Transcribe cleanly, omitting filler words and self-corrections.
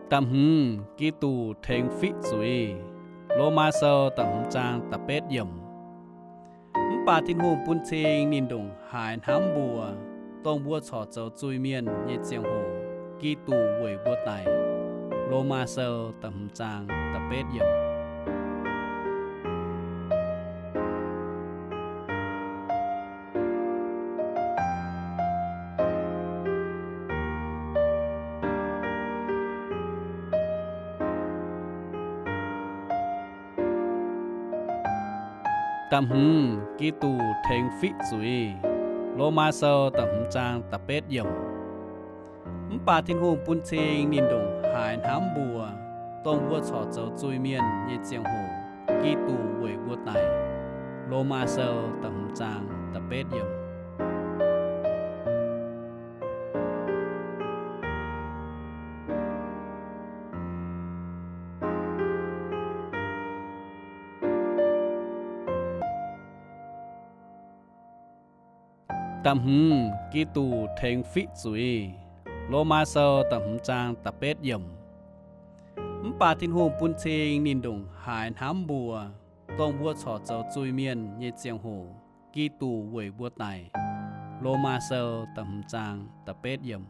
tầm hưng ký tù thèn phí suy lô ma sơ tầm trang tập bết yểm bà thiên hùng bún chênh nín đồng hải hám bùa tông bùa trò châu chui miên nhẹ chiang hồ ký tù quẩy bùa tài lô ma sơ tầm trang tập bết yểm tầm hưng ký tù thèn phí suy lô ma sơ tầm trang tập bết yểm bà thiên hùng bún chênh nín đồng hải hám bùa tông bùa trò châu chui miên nhẹ chiang hồ ký tù quẩy bùa tài lô ma sơ tầm trang tập bết yểm tầm hưng ký tù thèn phí suy lô ma sơ tầm trang tập bết yểm bà thiên hùng bún chênh nín đồng hải hám bùa tông bùa trò châu chui miên nhẹ chiang hồ ký tù quẩy bùa tài lô ma sơ tầm trang tập bết yểm